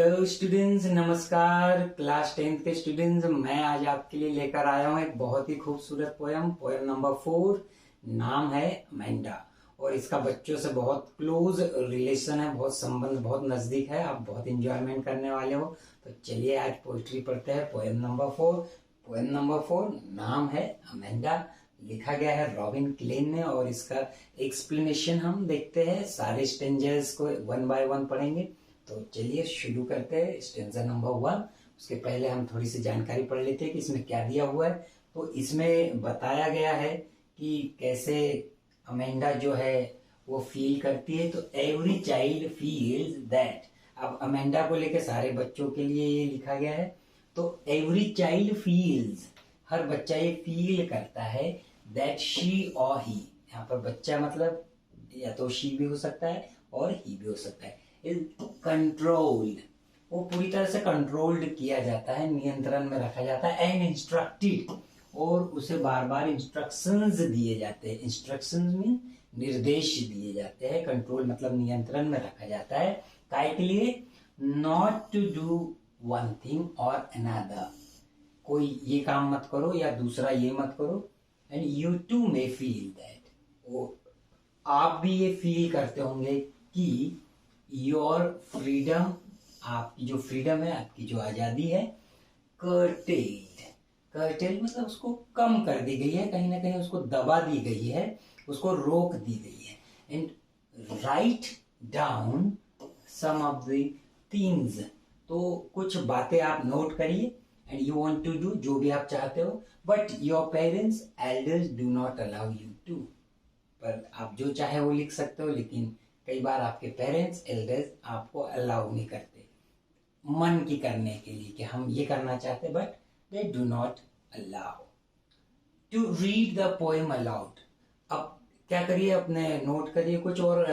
Hello students, नमस्कार। Class 10th के students, मैं आज आपके लिए लेकर आया हूँ एक बहुत ही खूबसूरत पोयम नंबर 4। नाम है अमेंडा और इसका बच्चों से बहुत क्लोज रिलेशन है, बहुत संबंध बहुत नजदीक है। आप बहुत इंजॉयमेंट करने वाले हो। तो चलिए आज पोइट्री पढ़ते हैं। पोयम नंबर 4 नाम है अमेंडा। लिखा गया है रॉबिन क्लेन ने और इसका एक्सप्लेनेशन हम देखते हैं। सारे स्टेंजर्स को वन बाय वन पढ़ेंगे। तो चलिए शुरू करते हैं। Stanza number 1। उसके पहले हम थोड़ी सी जानकारी पढ़ लेते हैं कि इसमें क्या दिया हुआ है। तो इसमें बताया गया है कि कैसे अमेंडा जो है वो फील करती है। तो एवरी चाइल्ड फील्स दैट। अब अमेंडा को लेकर सारे बच्चों के लिए ये लिखा गया है। तो एवरी चाइल्ड फील्स, हर बच्चा ये फील करता है दैट शी और ही। यहाँ पर बच्चा मतलब या तो शी भी हो सकता है और ही भी हो सकता है। इज कंट्रोल्ड, वो पूरी तरह से कंट्रोल्ड किया जाता है, नियंत्रण में रखा जाता है। एंड इंस्ट्रक्टेड, और उसे बार बार इंस्ट्रक्शंस दिए जाते हैं। इंस्ट्रक्शंस मीन निर्देश दिए जाते हैं। कंट्रोल मतलब नियंत्रण में रखा जाता है। काय के लिए? Not to do one thing और अनदर, कोई ये काम मत करो या दूसरा ये मत करो। And you too may feel that, वो आप भी ये फील करते होंगे कि योर फ्रीडम, आपकी जो फ्रीडम है, आपकी जो आजादी है, कर्टेल मतलब उसको कम कर दी गई है, कहीं ना कहीं उसको दबा दी गई है, उसको रोक दी गई है। And write down some of the things, तो कुछ बातें आप नोट करिए। And you want to do, जो भी आप चाहते हो, but your parents elders do not allow you to. पर आप जो चाहे वो लिख सकते हो, लेकिन कई बार आपके पेरेंट्स एल्डर्स आपको अलाउ नहीं करते मन की करने के लिए कि हम ये करना चाहते, but they do not allow to read the poem aloud. अब क्या करिए, अपने नोट करिए कुछ और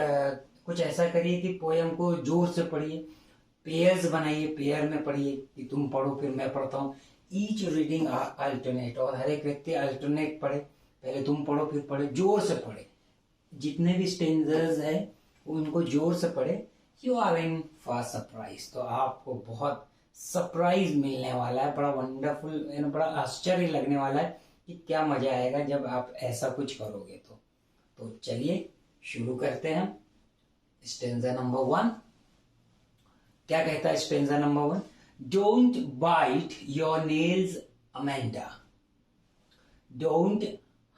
कुछ ऐसा करिए कि पोएम को जोर से पढ़िए। पेयर्स बनाइए, पेयर में पढ़िए कि तुम पढ़ो फिर मैं पढ़ता हूँ। ईच रीडिंग अल्टरनेट, और हर एक व्यक्ति अल्टरनेट पढ़े, पहले तुम पढ़ो फिर पढ़े, जोर से पढ़े। जितने भी स्टेंजर्स है उनको जोर से पढ़े। You are in for surprise, तो आपको बहुत सरप्राइज मिलने वाला है, बड़ा वंडरफुल, बड़ा आश्चर्य लगने वाला है कि क्या मजा आएगा जब आप ऐसा कुछ करोगे। तो चलिए शुरू करते हैं। स्टेंजा नंबर 1 क्या कहता है? Stanza number 1, don't bite your nails Amanda, don't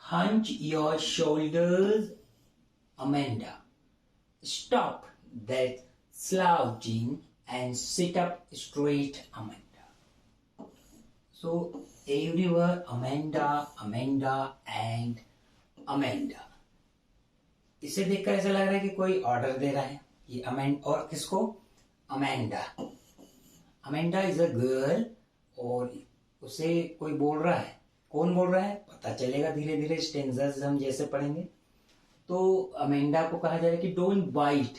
hunch your shoulders Amanda, stop that slouching and sit up straight Amanda. So every word Amanda, Amanda and Amanda, इसे देखकर ऐसा लग रहा है कि कोई ऑर्डर दे रहा है कि अमेंड, और किसको? Amanda. Amanda is a girl और उसे कोई बोल रहा है। कौन बोल रहा है पता चलेगा धीरे धीरे, स्टेंजर्स हम जैसे पढ़ेंगे। तो अमेंडा को कहा जा रहा है कि डोंट बाइट,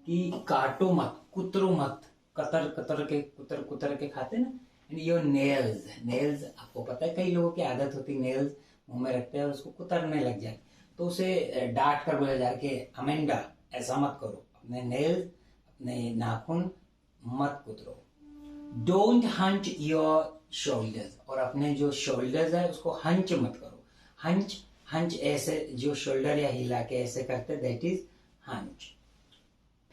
कि काटो मत, कुतरो मत। कुतर के खाते ना। एंड योर नेल्स, नेल्स आपको पता है कई लोगों की आदत होती है नेल्स मुंह में रखते हैं और उसको कुतरने लग जाए, तो उसे डांट कर बोला जाए कि अमेंडा ऐसा मत करो, अपने नेल्स, अपने नाखून मत कुतरो। डोंट हंच योर शोल्डर्स, और अपने जो शोल्डर्स है उसको हंच मत करो। हंच ऐसे जो शोल्डर या हिला के ऐसे करते, दैट इज हंच।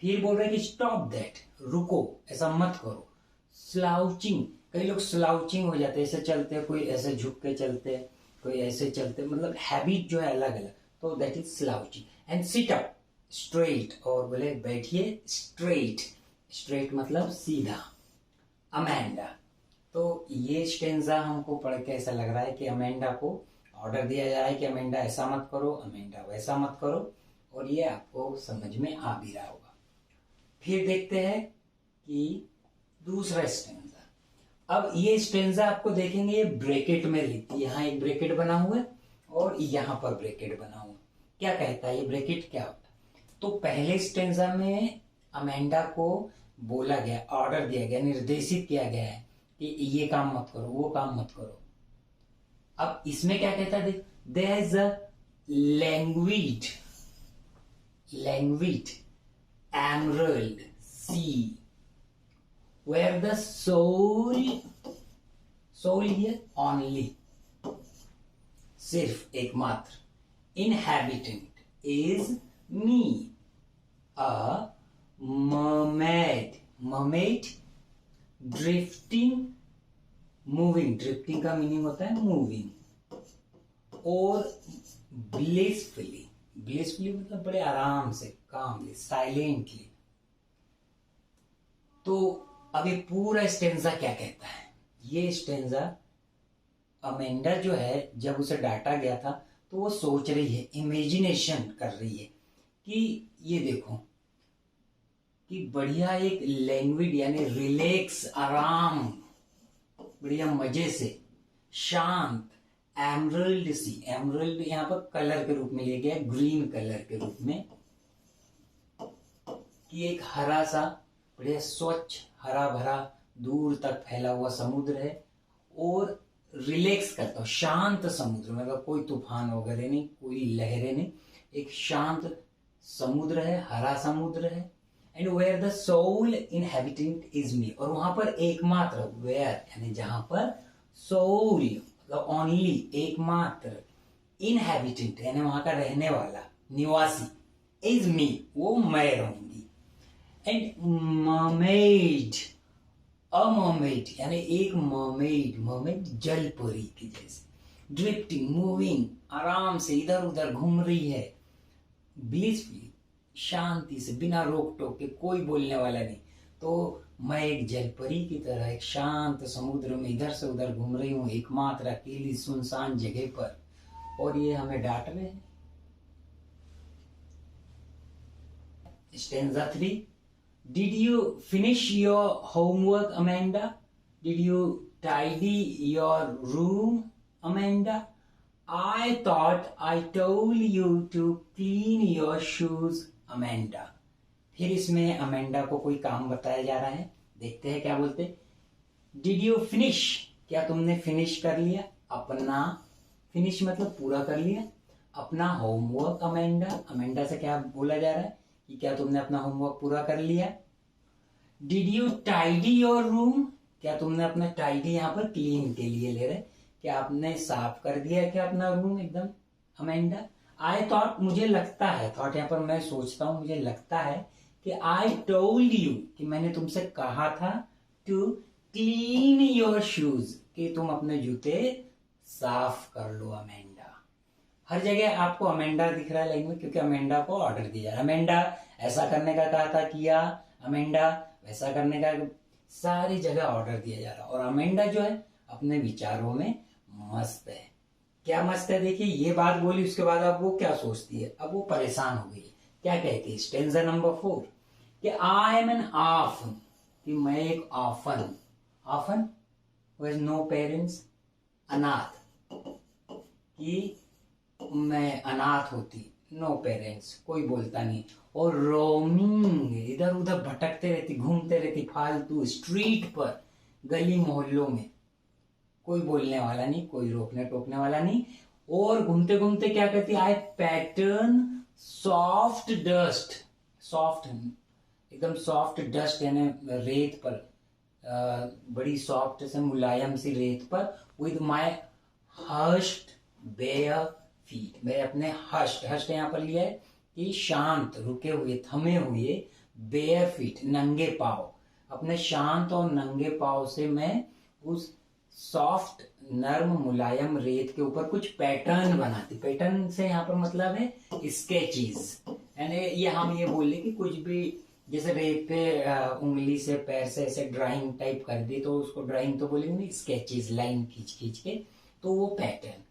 फिर बोल रहे कि स्टॉप दैट, रुको, ऐसा मत करो। स्लाउचिंग, कई लोग स्लाउचिंग हो जाते हैं, ऐसे चलते, कोई ऐसे झुक के चलते, कोई ऐसे चलते, मतलब हैबिट जो है अलग अलग, तो that is slouching. And sit up straight, और बोले बैठिए स्ट्रेट, स्ट्रेट मतलब सीधा। अमेंडा, तो ये स्टेंजा हमको पढ़ के ऐसा लग रहा है कि अमेंडा को ऑर्डर दिया जा रहा है कि अमेंडा ऐसा मत करो, अमेंडा वैसा मत करो, और ये आपको समझ में आ भी रहा होगा। फिर देखते हैं कि दूसरा स्टेंजा। अब ये स्टेंजा आपको देखेंगे ये ब्रैकेट में लिखती है, यहाँ एक ब्रैकेट बना हुआ है और यहाँ पर ब्रैकेट बना हुआ है। क्या कहता है ये ब्रैकेट, क्या होता है? तो पहले स्टेंजा में अमेंडा को बोला गया, ऑर्डर दिया गया, निर्देशित किया गया है कि ये काम मत करो, वो काम मत करो। अब इसमें क्या कहता है? There is a languid emerald sea, where the soul here only, सिर्फ एकमात्र, inhabitant is me, a mermaid drifting, drifting का मीनिंग होता है मूविंग, और ब्लिसफुली मतलब बड़े आराम से, कामली, साइलेंटली। तो अब ये पूरा स्टेंजा क्या कहता है? ये स्टेंजा अमेंडा जो है, जब उसे डांटा गया था तो वो सोच रही है, इमेजिनेशन कर रही है कि ये देखो कि बढ़िया एक लैंग्वेज, यानी रिलैक्स, आराम, बढ़िया मजे से, शांत, एमरल्ड सी, एमरल्ड यहाँ पर कलर के रूप में लिया गया है, ग्रीन कलर के रूप में, कि एक हरा सा बढ़िया स्वच्छ हरा भरा दूर तक फैला हुआ समुद्र है, और रिलैक्स करता हूँ, शांत समुद्र, मतलब कोई तूफान वगैरह नहीं, कोई लहरें नहीं, एक शांत समुद्र है, हरा समुद्र है। And where the sole inhabitant is me, और वहां पर एकमात्र, वेयर यानी जहां पर, सोल मतलब ओनली, एकमात्र, इनहेबिटेंट यानी वहां का रहने वाला, निवासी, इज मी, वो मैं रहूंगी। एंड मर्मेड, अमर्मेड यानी एक मर्मेड जल परी की जैसे, ड्रिफ्टिंग, मूविंग, आराम से इधर उधर घूम रही है, ब्लिसफुली, शांति से, बिना रोक टोक के, कोई बोलने वाला नहीं। तो मैं एक जलपरी की तरह एक शांत समुद्र में इधर से उधर घूम रही हूँ, एकमात्र अकेली सुनसान जगह पर, और ये हमें डांट रहे हैं। Stanza 3, Did you finish your homework, Amanda? Did you tidy your room, Amanda? I thought I told you to clean your shoes, Amanda. फिर इसमें अमेंडा को कोई काम बताया जा रहा है, देखते हैं क्या बोलते। Did you finish? क्या तुमने फिनिश कर लिया अपना, फिनिश मतलब पूरा कर लिया अपना होमवर्क, अमेंडा। अमेंडा से क्या बोला जा रहा है कि क्या तुमने अपना होमवर्क पूरा कर लिया। Did you tidy your room, क्या तुमने अपना टाइडी यहाँ पर क्लीन के लिए ले रहे, क्या आपने साफ कर दिया क्या अपना रूम एकदम, अमेंडा। आई थॉट, मुझे लगता है, थॉट यहाँ पर मैं सोचता हूँ, मुझे लगता है कि आई टोल्ड यू, कि मैंने तुमसे कहा था, टू क्लीन योर शूज, कि तुम अपने जूते साफ कर लो, अमेंडा। हर जगह आपको अमेंडा दिख रहा है लाइन में, क्योंकि अमेंडा को ऑर्डर दिया जा रहा है। अमेंडा ऐसा करने का कहा था, किया, अमेंडा वैसा करने का, सारी जगह ऑर्डर दिया जा रहा है। और अमेंडा जो है अपने विचारों में मस्त है। क्या मस्त है, देखिए ये बात बोली, उसके बाद अब वो क्या सोचती है, अब वो परेशान हो गई। क्या कहती है, स्टेंजा नंबर 4, कि आई एम एन ऑर्फन, कि मैं एक orphan, orphan with no parents, अनाथ, कि मैं अनाथ होती, नो पेरेंट्स, कोई बोलता नहीं, और रोमिंग, इधर उधर भटकते रहती, घूमते रहती फालतू, स्ट्रीट पर, गली मोहल्लों में, कोई बोलने वाला नहीं, कोई रोकने टोकने वाला नहीं। और घूमते घूमते क्या कहती, आई पैटर्न सॉफ्ट डस्ट, सॉफ्ट एकदम सॉफ्ट डस्ट यानी रेत पर, बड़ी सॉफ्ट से मुलायम सी रेत पर, with my hushed bare feet, मैं अपने हर्स्ट यहाँ पर लिया है कि शांत, रुके हुए, थमे हुए, बेयर फीट, नंगे पाव, अपने शांत और नंगे पाव से मैं उस सॉफ्ट नर्म मुलायम रेत के ऊपर कुछ पैटर्न बनाती। पैटर्न से यहाँ पर मतलब है स्केचेस, यानी ये हम ये बोले कि कुछ भी, जैसे रेत पे उंगली से पैर से ऐसे ड्राइंग टाइप कर दी तो उसको ड्राइंग तो बोलेंगे नहीं, स्केचेस, लाइन खींच खींच के, तो वो पैटर्न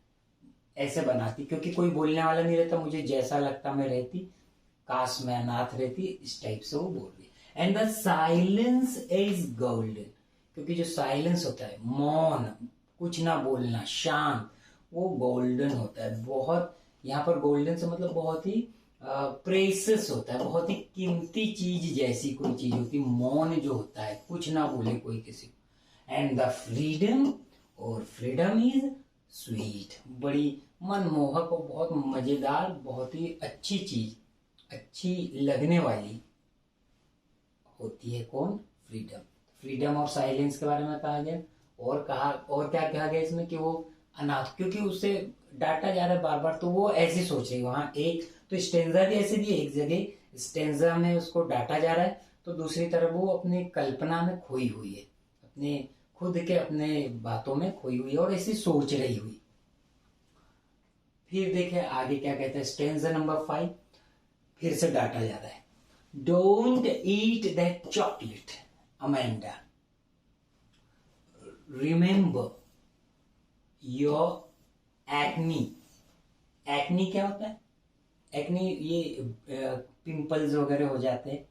ऐसे बनाती, क्योंकि कोई बोलने वाला नहीं रहता, मुझे जैसा लगता मैं रहती, काश मैं अनाथ रहती, इस टाइप से वो बोल रही। And the silence is golden, क्योंकि जो साइलेंस होता है, मौन, कुछ ना बोलना, शांत, वो गोल्डन होता है बहुत। यहाँ पर गोल्डन से मतलब बहुत ही प्रेसियस होता है, बहुत ही कीमती चीज जैसी कोई चीज होती, मौन जो होता है, कुछ ना बोले कोई किसी को। एंड द फ्रीडम, और फ्रीडम इज स्वीट, बड़ी मनमोहक और बहुत मजेदार, बहुत ही अच्छी चीज, अच्छी लगने वाली होती है, कौन, फ्रीडम। फ्रीडम और साइलेंस के बारे में कहा गया, और कहा, और क्या कहा गया इसमें कि वो अनाथ, क्योंकि उससे डांटा जा रहा है बार बार, तो वो ऐसे सोच रही है। वहां एक तो स्टेंजा भी ऐसे भी, एक जगह स्टेंजा में उसको डांटा जा रहा है, तो दूसरी तरफ वो अपनी कल्पना में खोई हुई है, अपने खुद के अपने बातों में खोई हुई है और ऐसी सोच रही हुई। फिर देखे आगे क्या कहते हैं, स्टेंजा नंबर 5, फिर से डांटा जा रहा है। Don't eat that chocolate Amanda, remember your acne. Acne क्या होता है? एक्नी ये पिंपल्स वगैरह हो जाते हैं,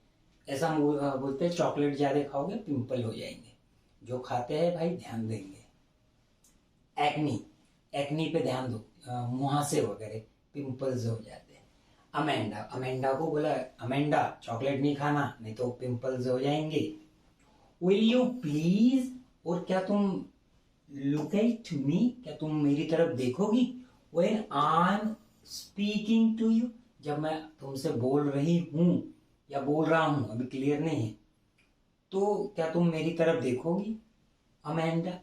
ऐसा बोलते हैं चॉकलेट ज्यादा खाओगे पिंपल हो जाएंगे। जो खाते हैं भाई ध्यान देंगे। एक्नी, एक्नी पे ध्यान दो, मुहासे वगैरह पिंपल्स हो जाते हैं। अमेंडा, अमेंडा को बोला अमेंडा चॉकलेट नहीं खाना नहीं तो पिंपल्स हो जाएंगे। विल यू प्लीज, और क्या तुम, लुक एट मी, क्या तुम मेरी तरफ देखोगी? When I am speaking to you, जब मैं तुमसे बोल रही हूं या बोल रहा हूं, अभी क्लियर नहीं है, तो क्या तुम मेरी तरफ देखोगी? अमेंडा,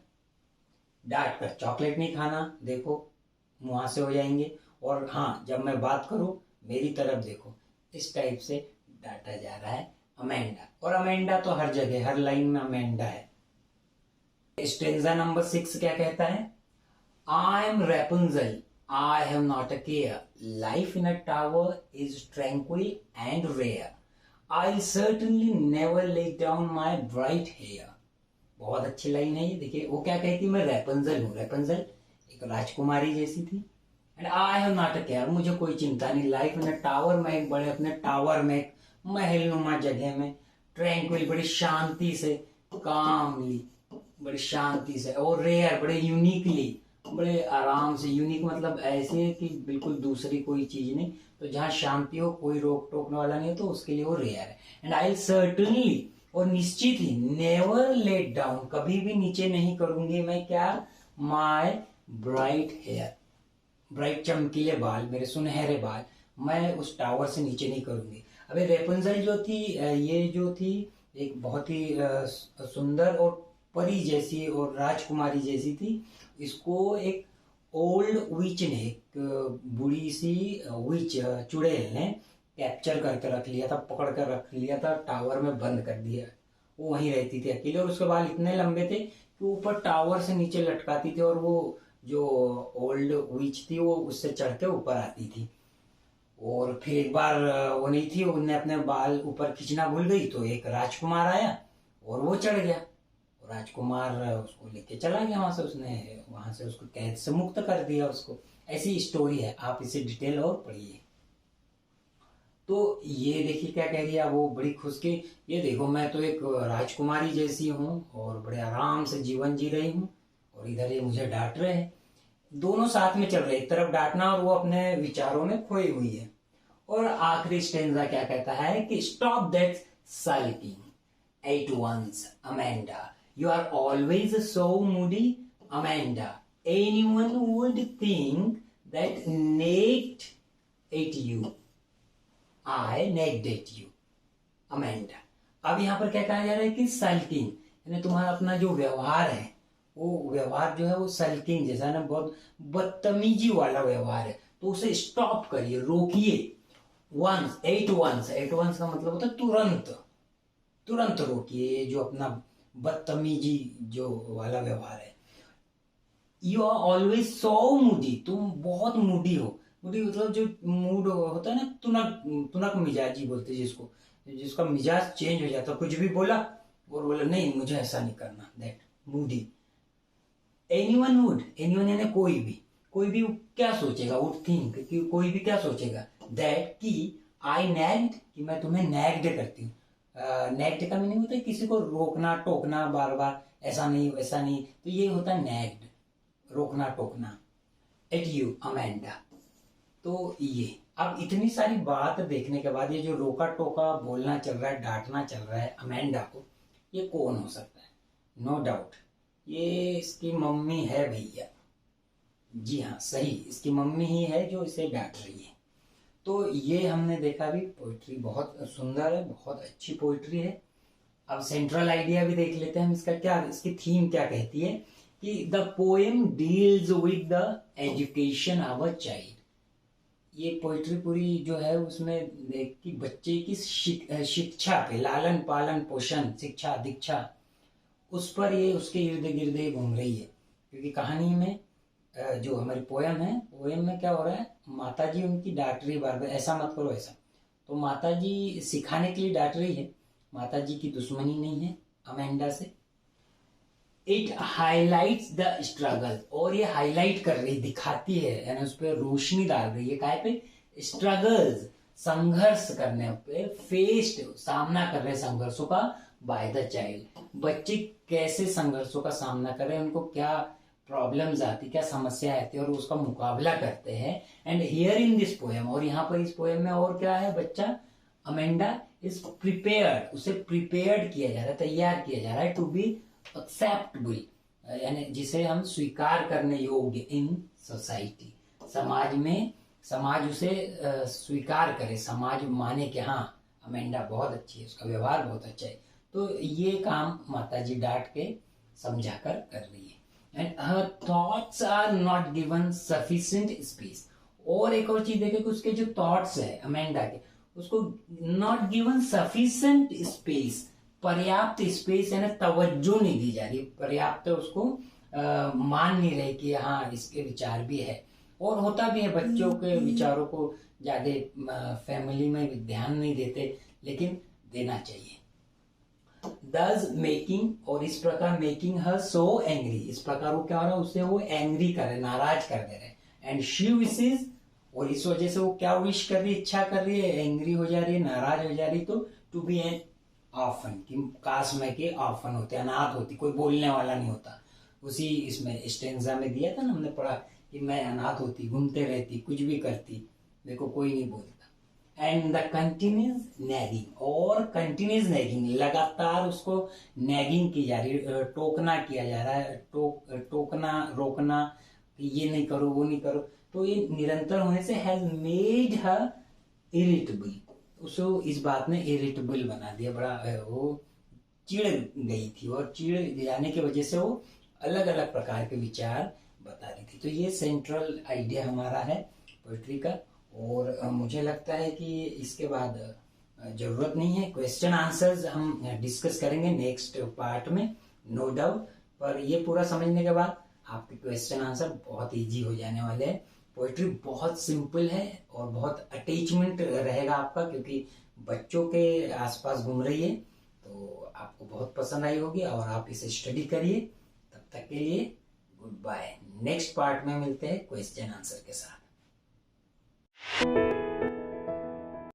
डांट कर चॉकलेट नहीं खाना, देखो मुहासे हो जाएंगे, और हाँ जब मैं बात करूं मेरी तरफ देखो। इस टाइप से डांटा जा रहा है अमेंडा, और अमेंडा तो हर जगह हर लाइन में अमेंडा है। स्टेंजा नंबर 6 क्या कहता है? I am Rapunzel, I have not a care, life in a tower is tranquil and rare, I certainly never let down my bright hair. बहुत अच्छी लाइन है ये, देखिए वो क्या कहती है, मैं रेपुंजल हूँ, रेपुंजल एक राजकुमारी जैसी थी, and I have not a care, मुझे कोई चिंता नहीं, लाइफ इन अ टावर, मैं एक बड़े अपने टावर में, एक महल नुमा जगह में, ट्रैंक्विल बड़ी शांति से, कामली बड़ी शांति से, और रेयर बड़े यूनिकली, बड़े आराम से, यूनिक मतलब ऐसे कि बिल्कुल दूसरी कोई चीज नहीं, तो जहाँ शांति हो, कोई रोक टोकने वाला नहीं हो, तो उसके लिए वो रेयर है। एंड आई सर्टनली, और निश्चित ही, नेवर लेट डाउन, कभी भी नीचे नहीं करूंगी मैं, क्या, माय ब्राइट हेयर, ब्राइट चमकीले बाल, मेरे सुनहरे बाल, मैं उस टावर से नीचे नहीं करूंगी। अबे रेपुंजल जो थी, ये जो थी एक बहुत ही सुंदर और परी जैसी और राजकुमारी जैसी थी। इसको एक ओल्ड विच ने, एक बुढ़ी सी विच, चुड़ैल ने कैप्चर करके रख लिया था, पकड़ कर रख लिया था, टावर में बंद कर दिया। वो वहीं रहती थी अकेले, और उसके बाल इतने लंबे थे कि ऊपर टावर से नीचे लटकाती थी, और वो जो ओल्ड विच थी वो उससे चढ़ के ऊपर आती थी। और फिर एक बार वो नहीं थी, उन्हें अपने बाल ऊपर खींचना भूल गई, तो एक राजकुमार आया और वो चढ़ गया, राजकुमार उसको लेके चला गया वहां से, उसने वहां से उसको कैद से मुक्त कर दिया उसको। ऐसी स्टोरी है, आप इसे डिटेल और पढ़िए। तो ये देखिए क्या कह रही है वो, बड़ी खुश की, ये देखो मैं तो एक राजकुमारी जैसी हूँ और बड़े आराम से जीवन जी रही हूँ, और इधर ये मुझे डांट रहे हैं। दोनों साथ में चल रहे, एक तरफ डांटना और वो अपने विचारों में खोई हुई है। और आखिरी स्टेंजा क्या कहता है कि stop that sulking at once Amanda, you are always so moody Amanda, anyone would think that nagged at you, I nagged at you Amanda. अब यहां पर क्या कहा जा रहा है कि सल्किंग, यानी तुम्हारा अपना जो व्यवहार है, वो व्यवहार जो है वो सल्किंग जैसा ना, बहुत बदतमीजी वाला व्यवहार है, तो उसे स्टॉप करिए, रोकिए। Once, at once, at once का मतलब होता है तुरंत, तुरंत रोकिए जो अपना बदतमीजी जो वाला व्यवहार है। You are always so moody, तुम बहुत मूडी हो, मूडी मतलब जो मूड होता है ना, तुनक, तुनक मिजाजी बोलते हैं जिसको, जिसका मिजाज चेंज हो जाता, कुछ भी बोला और बोला नहीं मुझे ऐसा नहीं करना, that Moody. Anyone would, anyone यानी कोई भी क्या सोचेगा, वुड थिंक कि कोई भी क्या सोचेगा, दैट कि आई नैग्ड, कि मैं तुम्हें नैग्ड करती हूँ। नैग्ड का मीनिंग होता है किसी को रोकना टोकना बार बार, ऐसा नहीं वैसा नहीं, तो ये होता है नैग्ड, रोकना टोकना। एट यू अमेंडा, तो ये अब इतनी सारी बात देखने के बाद, ये जो रोका टोका बोलना चल रहा है, डांटना चल रहा है अमेंडा को, ये कौन हो सकता है? नो डाउट ये इसकी मम्मी है भैया। जी हाँ सही, इसकी मम्मी ही है जो इसे डांट रही है। तो ये हमने देखा भी, पोइट्री बहुत सुंदर है, बहुत अच्छी पोइट्री है, अब सेंट्रल आइडिया भी देख लेते हैं हम, इसका क्या, इसकी थीम क्या कहती है कि the poem deals with the education of a child. ये पोइट्री पूरी जो है उसमें देख कि बच्चे की शिक्षा पे, लालन पालन पोषण शिक्षा दीक्षा, उस पर ये उसके इर्द गिर्द घूम रही है। क्योंकि कहानी में जो हमारी पोयम है, पोयम में क्या हो रहा है, माता जी उनकी डांट रही बार बार, ऐसा मत करो ऐसा। तो माता जी सिखाने के लिए डांट रही है। माता जी की दुश्मनी नहीं है अमेंडा से। इट हाईलाइट्स द स्ट्रगल, और ये हाईलाइट कर रही, दिखाती है, यानी उस पर रोशनी डाल रही है। काय पे? स्ट्रगल्स, संघर्ष करने पे, फेस्ड, सामना कर रहे संघर्षों का, बाय द चाइल्ड, बच्चे कैसे संघर्षों का सामना कर रहे हैं, उनको क्या प्रॉब्लम्स आती, क्या समस्या आती है, और उसका मुकाबला करते हैं। And here in this poem, और यहाँ पर इस पोएम में और क्या है, बच्चा अमेंडा इज प्रिपेयर्ड, उसे प्रिपेयर्ड किया जा रहा है, तैयार किया जा रहा है, टू बी एक्सेप्टेबल, यानी जिसे हम स्वीकार करने योग्य इन सोसाइटी, समाज में, समाज उसे स्वीकार करे, समाज माने कि हाँ अमेंडा बहुत अच्छी है, उसका व्यवहार बहुत अच्छा है। तो ये काम माताजी डांट के समझाकर कर रही है। And her thoughts are not given sufficient space, और एक और चीज देखे कि उसके जो थॉट्स है अमेंडा के, उसको नॉट गिवन सफिशिएंट स्पेस, पर्याप्त स्पेस यानी तवज्जो नहीं दी जा रही, पर्याप्त उसको मान नहीं रहे कि हाँ इसके विचार भी है। और होता भी है, बच्चों के विचारों को ज्यादा फैमिली में ध्यान नहीं देते, लेकिन देना चाहिए। Thus making, और इस प्रकार मेकिंग हर सो एंग्री, इस प्रकार वो क्या हो रहा है, उसे वो एंग्री कर रहे, नाराज कर दे रहे। एंड शी विशेज, और इस वजह से वो क्या विश कर रही है, इच्छा कर रही है, एंग्री हो जा रही है, नाराज हो जा रही, तो टू बी एन ऑफन, कि काश में के ऑफन होते, अनाथ होती, कोई बोलने वाला नहीं होता। उसी इसमें स्टेंजा में दिया था ना, हमने पढ़ा कि मैं अनाथ होती, घूमते रहती, कुछ भी करती, देखो कोई नहीं बोलता। एंड द कंटिन्यूस नैगिंग, और कंटिन्यूस नैगिंग, लगातार उसको नैगिंग की जा रही है, टोकना किया जा रहा है, टोकना, रोकना, ये नहीं करो वो नहीं करो, तो ये निरंतर होने से हैज मेड हर इरिटेबल, उसको इस बात ने इरिटेबल बना दिया, बड़ा वो चिढ़ गई थी, और चिढ़ जाने की वजह से वो अलग अलग प्रकार के विचार बता रही थी। तो ये सेंट्रल आइडिया हमारा है पोएट्री का। और मुझे लगता है कि इसके बाद जरूरत नहीं है, क्वेश्चन आंसर्स हम डिस्कस करेंगे नेक्स्ट पार्ट में, नो डाउट। पर ये पूरा समझने के बाद आपके क्वेश्चन आंसर बहुत इजी हो जाने वाले हैं। पोएट्री बहुत सिंपल है और बहुत अटैचमेंट रहेगा आपका, क्योंकि बच्चों के आसपास घूम रही है, तो आपको बहुत पसंद आई होगी, और आप इसे स्टडी करिए। तब तक के लिए गुड बाय। नेक्स्ट पार्ट में मिलते हैं क्वेश्चन आंसर के साथ।